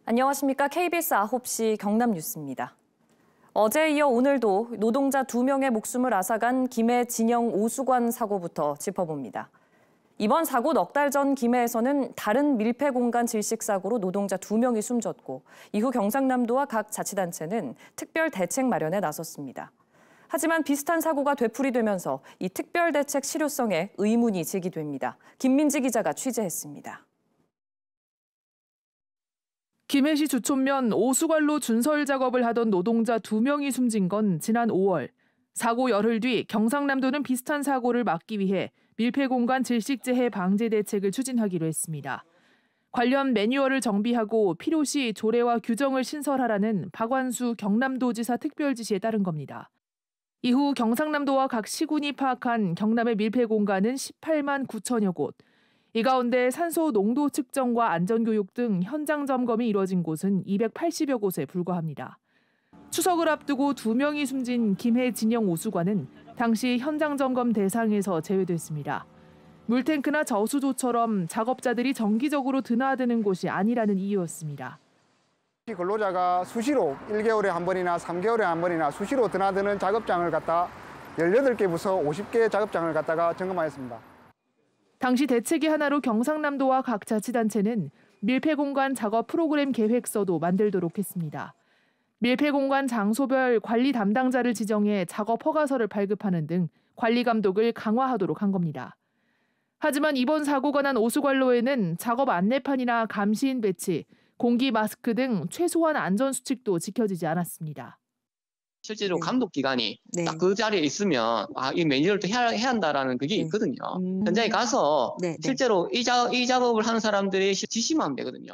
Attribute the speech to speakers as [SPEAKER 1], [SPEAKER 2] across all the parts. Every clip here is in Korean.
[SPEAKER 1] 안녕하십니까. KBS 9시 경남 뉴스입니다. 어제에 이어 오늘도 노동자 2명의 목숨을 앗아간 김해 진영 오수관 사고부터 짚어봅니다. 이번 사고 넉 달 전 김해에서는 다른 밀폐 공간 질식 사고로 노동자 2명이 숨졌고 이후 경상남도와 각 자치단체는 특별 대책 마련에 나섰습니다. 하지만 비슷한 사고가 되풀이되면서 이 특별 대책 실효성에 의문이 제기됩니다. 김민지 기자가 취재했습니다.
[SPEAKER 2] 김해시 주촌면 오수관로 준설 작업을 하던 노동자 2명이 숨진 건 지난 5월. 사고 열흘 뒤 경상남도는 비슷한 사고를 막기 위해 밀폐 공간 질식재해 방제 대책을 추진하기로 했습니다. 관련 매뉴얼을 정비하고 필요시 조례와 규정을 신설하라는 박완수 경남도지사 특별 지시에 따른 겁니다. 이후 경상남도와 각 시군이 파악한 경남의 밀폐 공간은 18만 9천여 곳. 이 가운데 산소 농도 측정과 안전교육 등 현장 점검이 이뤄진 곳은 280여 곳에 불과합니다. 추석을 앞두고 2명이 숨진 김해 진영 오수관은 당시 현장 점검 대상에서 제외됐습니다. 물탱크나 저수조처럼 작업자들이 정기적으로 드나드는 곳이 아니라는 이유였습니다.
[SPEAKER 3] 근로자가 수시로 1개월에 한 번이나 3개월에 한 번이나 수시로 드나드는 작업장을 갖다 18개 부서 50개 작업장을 갖다가 점검하였습니다.
[SPEAKER 2] 당시 대책이 하나로 경상남도와 각 자치단체는 밀폐공간 작업 프로그램 계획서도 만들도록 했습니다. 밀폐공간 장소별 관리 담당자를 지정해 작업 허가서를 발급하는 등 관리 감독을 강화하도록 한 겁니다. 하지만 이번 사고가 난 오수관로에는 작업 안내판이나 감시인 배치, 공기 마스크 등 최소한 안전수칙도 지켜지지 않았습니다.
[SPEAKER 4] 실제로 감독 기관이 딱 그 자리에 있으면 이 매뉴얼도 해야 한다라는 그게 있거든요. 현장에 가서 실제로 이 작업을 하는 사람들이 지시만 하면 되거든요.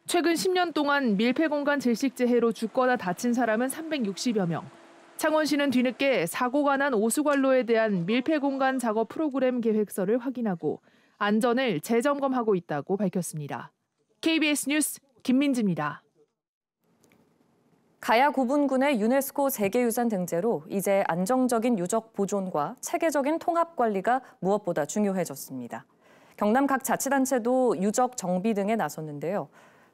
[SPEAKER 2] 최근 10년 동안 밀폐 공간 질식재해로 죽거나 다친 사람은 360여 명. 창원시는 뒤늦게 사고가 난 오수관로에 대한 밀폐 공간 작업 프로그램 계획서를 확인하고 안전을 재점검하고 있다고 밝혔습니다. KBS 뉴스 김민지입니다.
[SPEAKER 1] 가야 고분군의 유네스코 세계유산 등재로 이제 안정적인 유적 보존과 체계적인 통합 관리가 무엇보다 중요해졌습니다. 경남 각 자치단체도 유적 정비 등에 나섰는데요.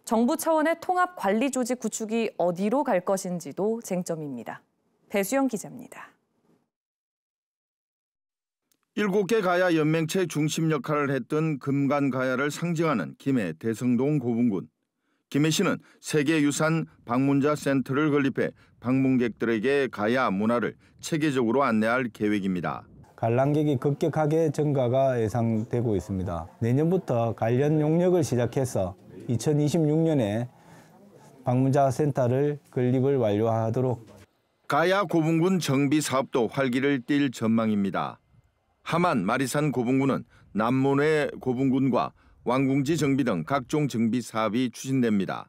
[SPEAKER 1] 정부 차원의 통합 관리 조직 구축이 어디로 갈 것인지도 쟁점입니다. 배수영 기자입니다.
[SPEAKER 5] 7개 가야 연맹체 중심 역할을 했던 금관가야를 상징하는 김해 대성동 고분군. 김해시는 세계유산 방문자 센터를 건립해 방문객들에게 가야 문화를 체계적으로 안내할 계획입니다.
[SPEAKER 6] 관람객이 급격하게 증가가 예상되고 있습니다. 내년부터 관련 용역을 시작해서 2026년에 방문자 센터를 건립을 완료하도록.
[SPEAKER 5] 가야 고분군 정비 사업도 활기를 띨 전망입니다. 함안 마리산 고분군은 남문회 고분군과 왕궁지 정비 등 각종 정비 사업이 추진됩니다.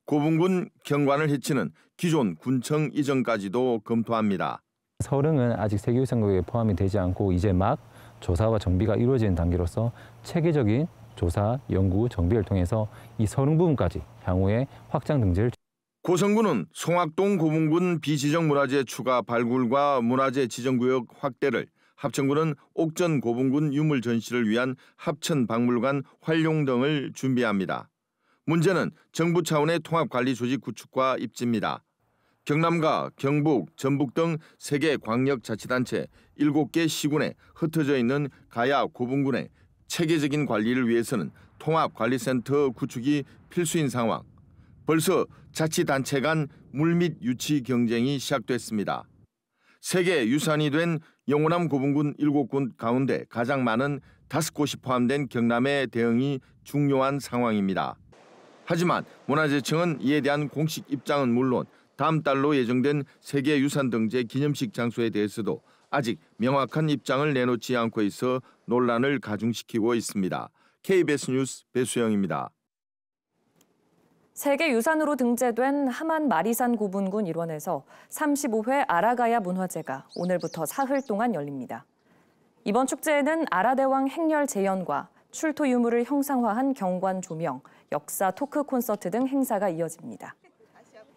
[SPEAKER 5] 고분군 경관을 해치는 기존 군청 이전까지도 검토합니다.
[SPEAKER 7] 서릉은 아직 세계유산국에 포함이 되지 않고 이제 막 조사와 정비가 이루어지는 단계로서 체계적인 조사, 연구, 정비를 통해서 이 서릉 부분까지 향후에 확장 등재를.
[SPEAKER 5] 고성군은 송악동 고분군 비지정 문화재 추가 발굴과 문화재 지정구역 확대를, 합천군은 옥전 고분군 유물 전시를 위한 합천 박물관 활용 등을 준비합니다. 문제는 정부 차원의 통합관리 조직 구축과 입지입니다. 경남과 경북, 전북 등 3개 광역자치단체 7개 시군에 흩어져 있는 가야 고분군의 체계적인 관리를 위해서는 통합관리센터 구축이 필수인 상황. 벌써 자치단체 간 물밑 유치 경쟁이 시작됐습니다. 세계 유산이 된 영호남 고분군 7곳 가운데 가장 많은 5곳이 포함된 경남의 대응이 중요한 상황입니다. 하지만 문화재청은 이에 대한 공식 입장은 물론 다음 달로 예정된 세계유산 등재 기념식 장소에 대해서도 아직 명확한 입장을 내놓지 않고 있어 논란을 가중시키고 있습니다. KBS 뉴스 배수영입니다.
[SPEAKER 1] 세계유산으로 등재된 함안 마리산 고분군 일원에서 35회 아라가야 문화제가 오늘부터 사흘 동안 열립니다. 이번 축제에는 아라대왕 행렬 재연과 출토 유물을 형상화한 경관 조명, 역사 토크 콘서트 등 행사가 이어집니다.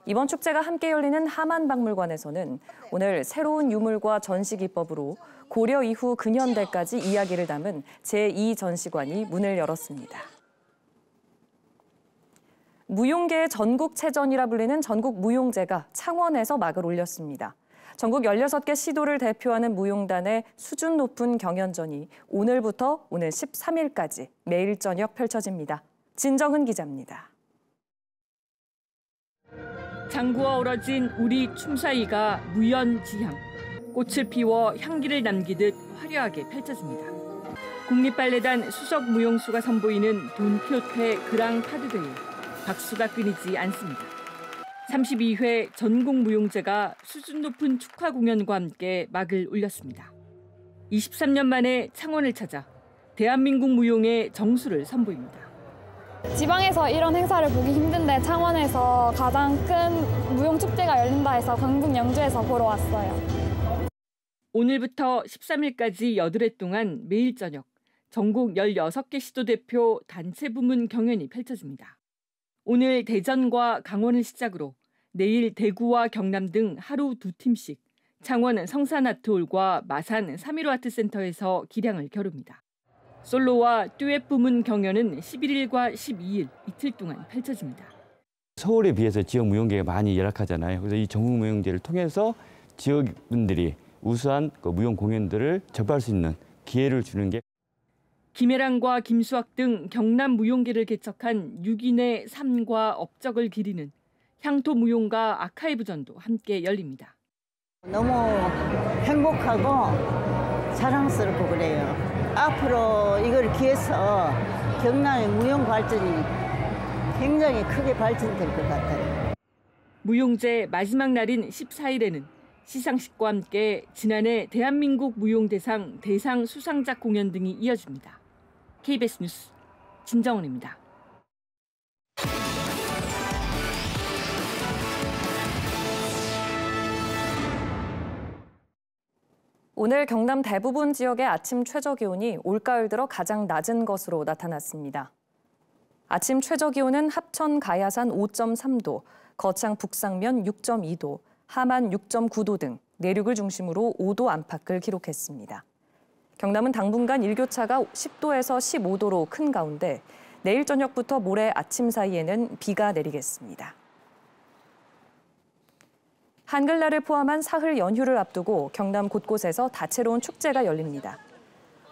[SPEAKER 1] 이번 축제가 함께 열리는 함안박물관에서는 오늘 새로운 유물과 전시 기법으로 고려 이후 근현대까지 이야기를 담은 제2전시관이 문을 열었습니다. 무용계의 전국체전이라 불리는 전국무용제가 창원에서 막을 올렸습니다. 전국 16개 시도를 대표하는 무용단의 수준 높은 경연전이 오늘부터 오늘 13일까지 매일 저녁 펼쳐집니다. 진정은 기자입니다.
[SPEAKER 8] 장구와 어우러진 우리 춤사위가 무연지향, 꽃을 피워 향기를 남기듯 화려하게 펼쳐집니다. 국립발레단 수석 무용수가 선보이는 돈키호테 그랑 파드대회, 박수가 끊이지 않습니다. 32회 전국무용제가 수준 높은 축하 공연과 함께 막을 올렸습니다. 23년 만에 창원을 찾아 대한민국 무용의 정수를 선보입니다.
[SPEAKER 9] 지방에서 이런 행사를 보기 힘든데 창원에서 가장 큰 무용축제가 열린다 해서 강북 영주에서 보러 왔어요.
[SPEAKER 8] 오늘부터 13일까지 8회 동안 매일 저녁 전국 16개 시도 대표 단체 부문 경연이 펼쳐집니다. 오늘 대전과 강원을 시작으로 내일 대구와 경남 등 하루 2팀씩 창원 성산아트홀과 마산 3.15아트센터에서 기량을 겨룹니다. 솔로와 듀엣 부문 경연은 11일과 12일 이틀 동안 펼쳐집니다.
[SPEAKER 10] 서울에 비해서 지역 무용계가 많이 열악하잖아요. 그래서 이 전국무용제를 통해서 지역분들이 우수한 무용 공연들을 접할 수 있는 기회를 주는 게
[SPEAKER 8] 김혜랑과 김수학 등 경남 무용계를 개척한 6인의 삶과 업적을 기리는 향토 무용가 아카이브전도 함께 열립니다.
[SPEAKER 11] 너무 행복하고 자랑스럽고 그래요. 앞으로 이걸 기해서 경남의 무용 발전이 굉장히 크게 발전될 것 같아요.
[SPEAKER 8] 무용제 마지막 날인 14일에는 시상식과 함께 지난해 대한민국 무용대상 대상 수상작 공연 등이 이어집니다. KBS 뉴스 진정원입니다.
[SPEAKER 1] 오늘 경남 대부분 지역의 아침 최저기온이 올가을 들어 가장 낮은 것으로 나타났습니다. 아침 최저기온은 합천 가야산 5.3도, 거창 북상면 6.2도, 하만 6.9도 등 내륙을 중심으로 5도 안팎을 기록했습니다. 경남은 당분간 일교차가 10도에서 15도로 큰 가운데 내일 저녁부터 모레 아침 사이에는 비가 내리겠습니다. 한글날을 포함한 사흘 연휴를 앞두고 경남 곳곳에서 다채로운 축제가 열립니다.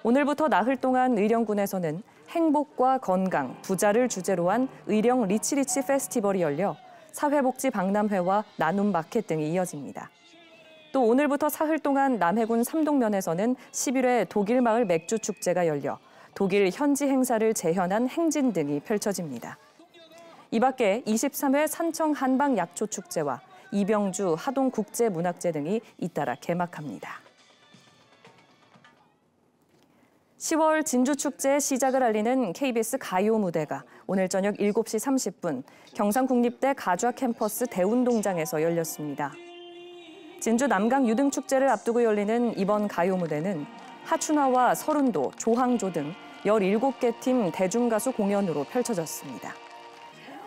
[SPEAKER 1] 오늘부터 나흘 동안 의령군에서는 행복과 건강, 부자를 주제로 한 의령 리치리치 페스티벌이 열려 사회복지박람회와 나눔 마켓 등이 이어집니다. 또 오늘부터 사흘 동안 남해군 삼동면에서는 11회 독일마을 맥주축제가 열려 독일 현지 행사를 재현한 행진 등이 펼쳐집니다. 이 밖에 23회 산청 한방약초축제와 이병주 하동국제문학제 등이 잇따라 개막합니다. 10월 진주축제의 시작을 알리는 KBS 가요 무대가 오늘 저녁 7시 30분 경상국립대 가좌 캠퍼스 대운동장에서 열렸습니다. 진주 남강 유등축제를 앞두고 열리는 이번 가요 무대는 하춘화와 서른도, 조항조 등 17개 팀 대중가수 공연으로 펼쳐졌습니다.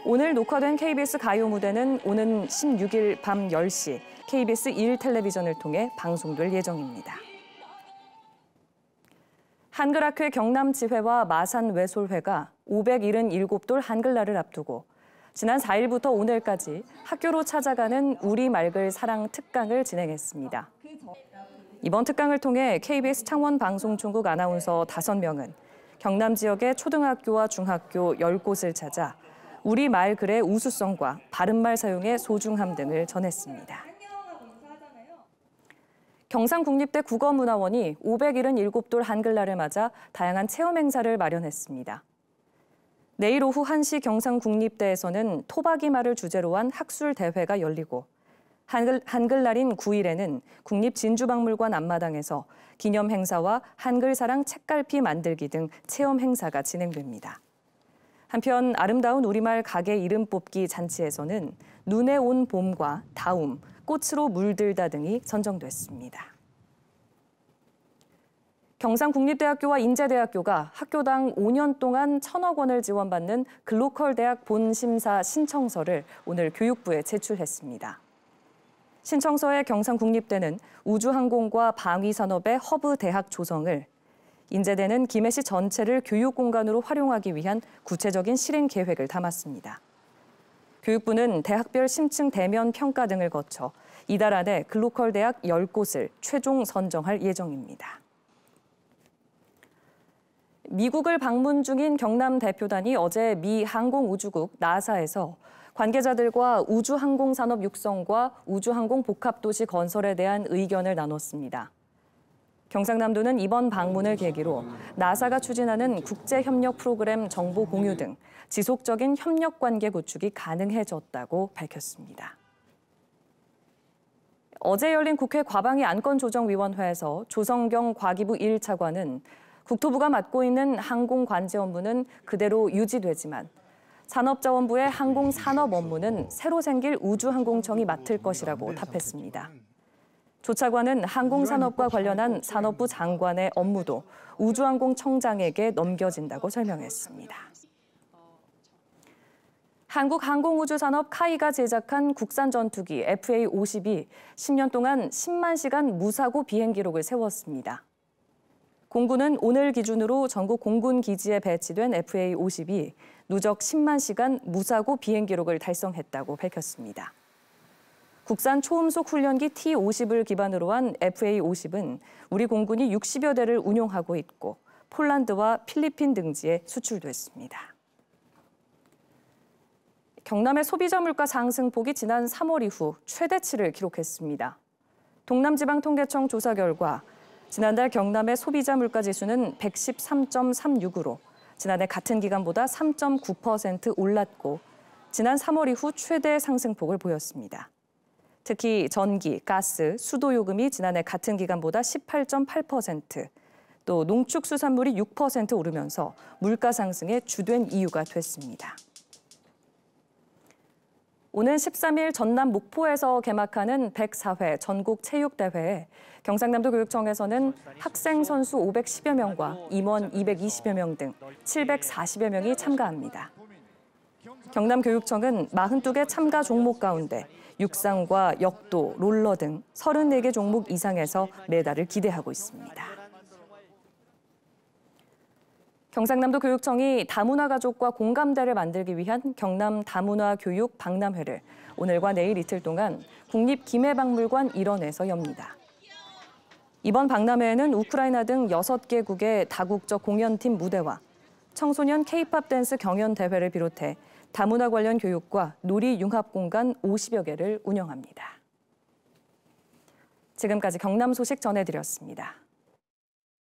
[SPEAKER 1] 오늘 녹화된 KBS 가요 무대는 오는 16일 밤 10시 KBS 1텔레비전을 통해 방송될 예정입니다. 한글학회 경남지회와 마산외솔회가 577돌 한글날을 앞두고 지난 4일부터 오늘까지 학교로 찾아가는 우리말글 사랑 특강을 진행했습니다. 이번 특강을 통해 KBS 창원방송총국 아나운서 5명은 경남 지역의 초등학교와 중학교 10곳을 찾아 우리말 글의 우수성과 바른말 사용의 소중함 등을 전했습니다. 경상국립대 국어문화원이 577돌 한글날을 맞아 다양한 체험 행사를 마련했습니다. 내일 오후 1시 경상국립대에서는 토박이 말을 주제로 한 학술 대회가 열리고 한글날인 9일에는 국립진주박물관 앞마당에서 기념 행사와 한글사랑 책갈피 만들기 등 체험 행사가 진행됩니다. 한편 아름다운 우리말 가게 이름 뽑기 잔치에서는 눈에 온 봄과 다움, 꽃으로 물들다 등이 선정됐습니다. 경상국립대학교와 인제대학교가 학교당 5년 동안 1,000억 원을 지원받는 글로컬 대학 본심사 신청서를 오늘 교육부에 제출했습니다. 신청서에 경상국립대는 우주항공과 방위산업의 허브 대학 조성을, 인제대는 김해시 전체를 교육공간으로 활용하기 위한 구체적인 실행 계획을 담았습니다. 교육부는 대학별 심층 대면 평가 등을 거쳐 이달 안에 글로컬 대학 10곳을 최종 선정할 예정입니다. 미국을 방문 중인 경남 대표단이 어제 미 항공우주국 나사에서 관계자들과 우주항공산업 육성과 우주항공 복합도시 건설에 대한 의견을 나눴습니다. 경상남도는 이번 방문을 계기로 나사가 추진하는 국제협력 프로그램 정보 공유 등 지속적인 협력 관계 구축이 가능해졌다고 밝혔습니다. 어제 열린 국회 과방위 안건조정위원회에서 조성경 과기부 1차관은 국토부가 맡고 있는 항공관제 업무는 그대로 유지되지만 산업자원부의 항공산업 업무는 새로 생길 우주항공청이 맡을 것이라고 답했습니다. 조 차관은 항공산업과 관련한 산업부 장관의 업무도 우주항공청장에게 넘겨진다고 설명했습니다. 한국항공우주산업 카이가 제작한 국산 전투기 FA-50이 10년 동안 10만 시간 무사고 비행 기록을 세웠습니다. 공군은 오늘 기준으로 전국 공군 기지에 배치된 FA-50이 누적 10만 시간 무사고 비행 기록을 달성했다고 밝혔습니다. 국산 초음속 훈련기 T-50을 기반으로 한 FA-50은 우리 공군이 60여 대를 운용하고 있고 폴란드와 필리핀 등지에 수출됐습니다. 경남의 소비자 물가 상승폭이 지난 3월 이후 최대치를 기록했습니다. 동남지방통계청 조사 결과 지난달 경남의 소비자 물가 지수는 113.36으로 지난해 같은 기간보다 3.9% 올랐고 지난 3월 이후 최대 상승폭을 보였습니다. 특히 전기, 가스, 수도요금이 지난해 같은 기간보다 18.8%, 또 농축수산물이 6% 오르면서 물가 상승의 주된 이유가 됐습니다. 오는 13일 전남 목포에서 개막하는 104회 전국체육대회에 경상남도 교육청에서는 학생 선수 510여 명과 임원 220여 명 등 740여 명이 참가합니다. 경남교육청은 42개 참가 종목 가운데 육상과 역도, 롤러 등 34개 종목 이상에서 메달을 기대하고 있습니다. 경상남도 교육청이 다문화 가족과 공감대를 만들기 위한 경남 다문화 교육 박람회를 오늘과 내일 이틀 동안 국립김해박물관 일원에서 엽니다. 이번 박람회에는 우크라이나 등 6개국의 다국적 공연팀 무대와 청소년 K-팝 댄스 경연 대회를 비롯해 다문화 관련 교육과 놀이 융합 공간 50여 개를 운영합니다. 지금까지 경남 소식 전해드렸습니다.